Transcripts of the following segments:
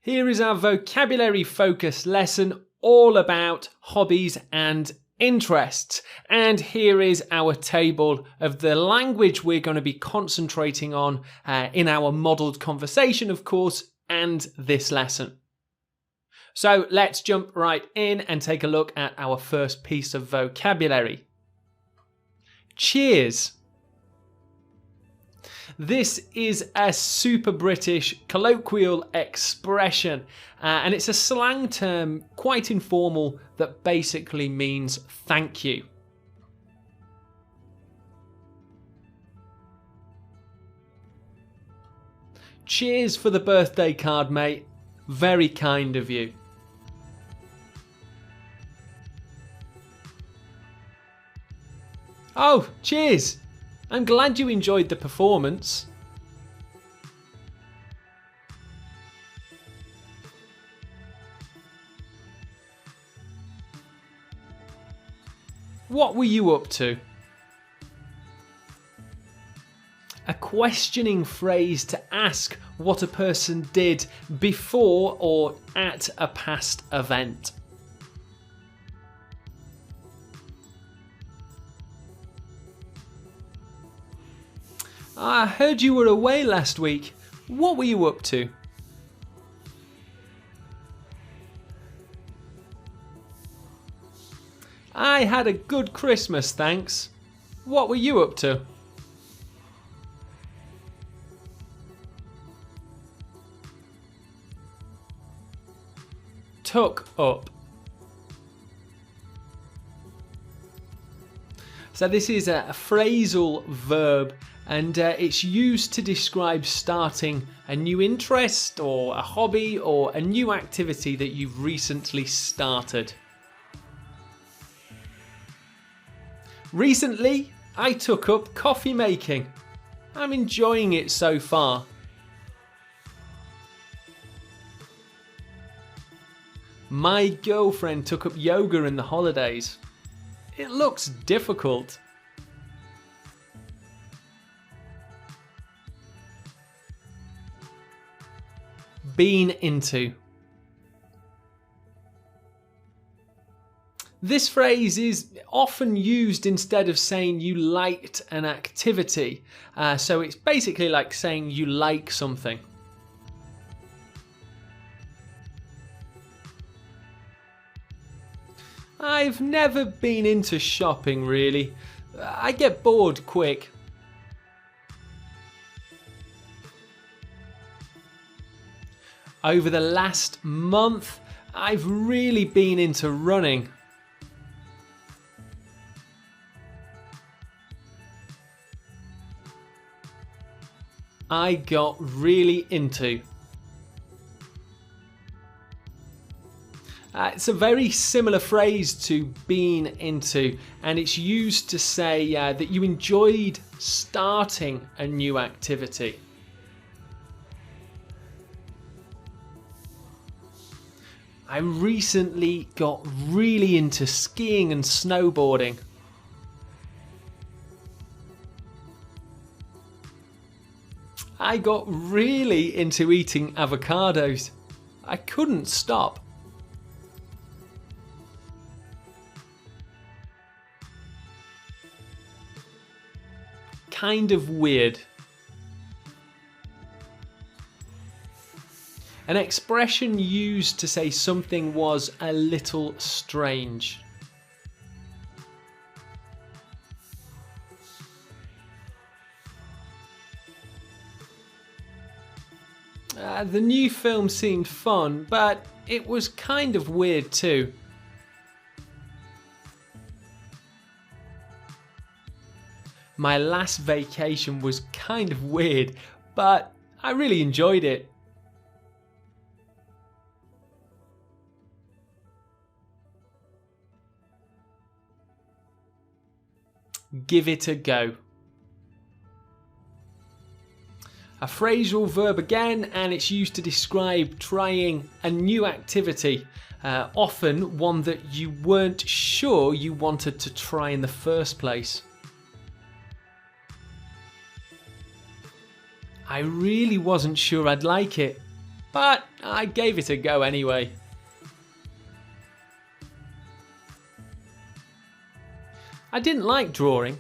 Here is our vocabulary focus lesson all about hobbies and interests. And here is our table of the language we're going to be concentrating on in our modelled conversation, of course, and this lesson. So let's jump right in and take a look at our first piece of vocabulary. Cheers. This is a super British colloquial expression and it's a slang term, quite informal, that basically means thank you. Cheers for the birthday card, mate. Very kind of you. Oh, cheers! I'm glad you enjoyed the performance. What were you up to? A questioning phrase to ask what a person did before or at a past event. I heard you were away last week. What were you up to? I had a good Christmas, thanks. What were you up to? Took up. So this is a phrasal verb and it's used to describe starting a new interest or a hobby or a new activity that you've recently started. Recently, I took up coffee making. I'm enjoying it so far. My girlfriend took up yoga in the holidays. It looks difficult. Been into. This phrase is often used instead of saying you liked an activity. So it's basically like saying you like something. I've never been into shopping really. I get bored quick. Over the last month, I've really been into running. I got really into. It's a very similar phrase to been into, and it's used to say that you enjoyed starting a new activity. I recently got really into skiing and snowboarding. I got really into eating avocados. I couldn't stop. Kind of weird. An expression used to say something was a little strange. The new film seemed fun, but it was kind of weird too. My last vacation was kind of weird, but I really enjoyed it. Give it a go. A phrasal verb again, and it's used to describe trying a new activity, often one that you weren't sure you wanted to try in the first place. I really wasn't sure I'd like it. but I gave it a go anyway. I didn't like drawing,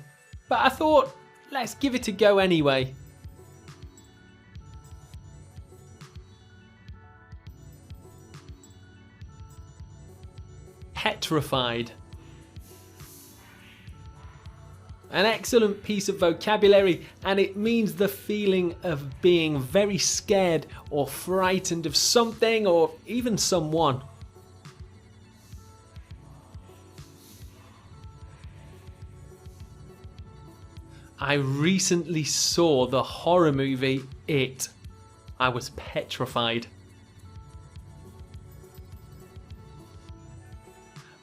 but I thought, let's give it a go anyway. Petrified. An excellent piece of vocabulary, and it means the feeling of being very scared or frightened of something or even someone. I recently saw the horror movie It. I was petrified.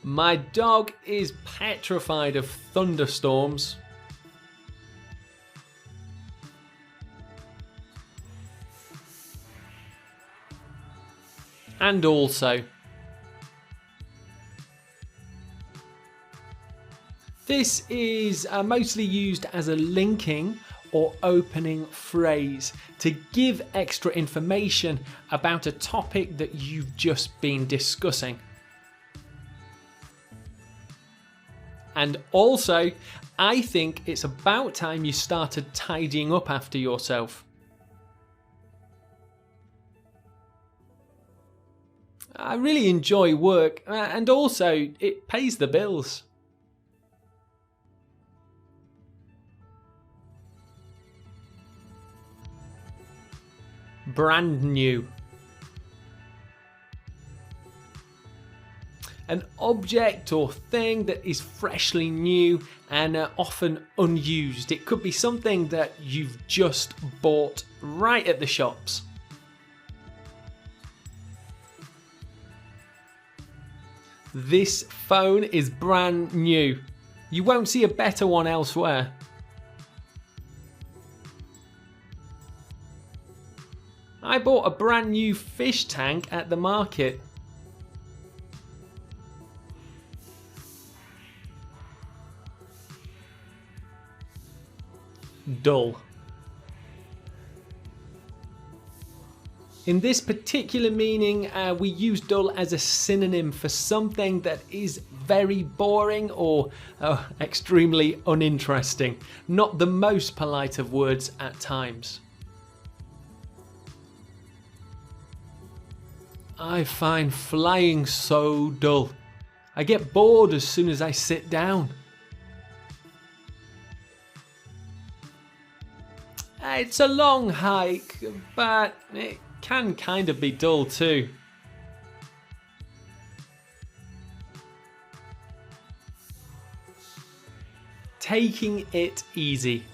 My dog is petrified of thunderstorms. And also, this is mostly used as a linking or opening phrase to give extra information about a topic that you've just been discussing. And also, I think it's about time you started tidying up after yourself. I really enjoy work, and also it pays the bills. Brand new. An object or thing that is freshly new and often unused. It could be something that you've just bought right at the shops. This phone is brand new. You won't see a better one elsewhere. I bought a brand new fish tank at the market. Dull. In this particular meaning, we use dull as a synonym for something that is very boring or extremely uninteresting. Not the most polite of words at times. I find flying so dull. I get bored as soon as I sit down. It's a long hike, but it can kind of be dull too. Taking it easy.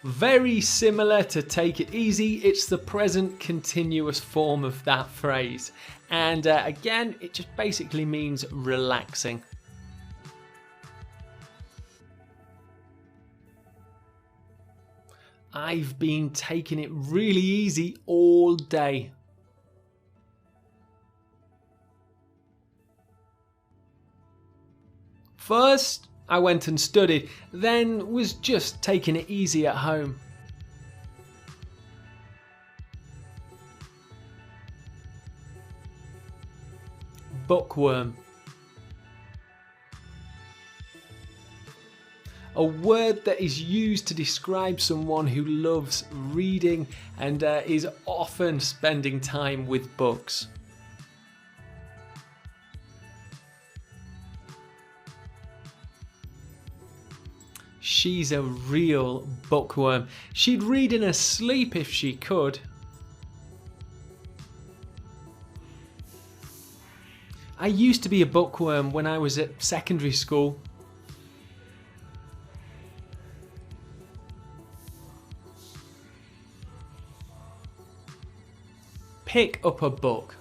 Very similar to take it easy, it's the present continuous form of that phrase. And again, it just basically means relaxing. I've been taking it really easy all day. First, I went and studied, then was just taking it easy at home. Bookworm. A word that is used to describe someone who loves reading and is often spending time with books. She's a real bookworm. She'd read in her sleep if she could. I used to be a bookworm when I was at secondary school. Pick up a book.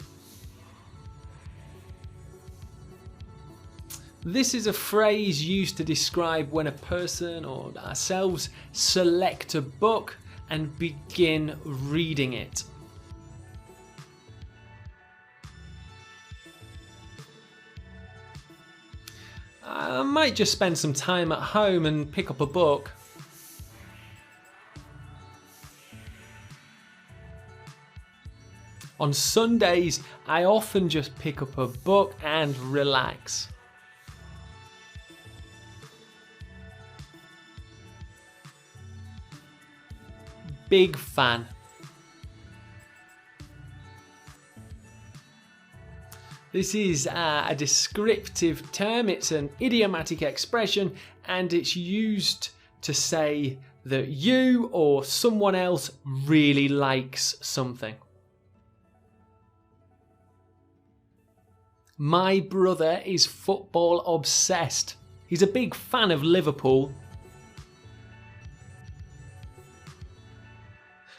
This is a phrase used to describe when a person or ourselves select a book and begin reading it. I might just spend some time at home and pick up a book. On Sundays, I often just pick up a book and relax. Big fan. This is a descriptive term. It's an idiomatic expression, and it's used to say that you or someone else really likes something. My brother is football obsessed. He's a big fan of Liverpool.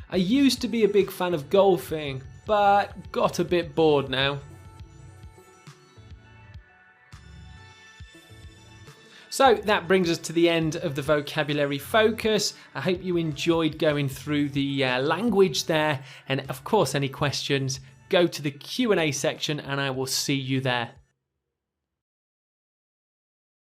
I used to be a big fan of golfing, but got a bit bored now. So that brings us to the end of the vocabulary focus. I hope you enjoyed going through the language there, and of course any questions, go to the Q&A section and I will see you there.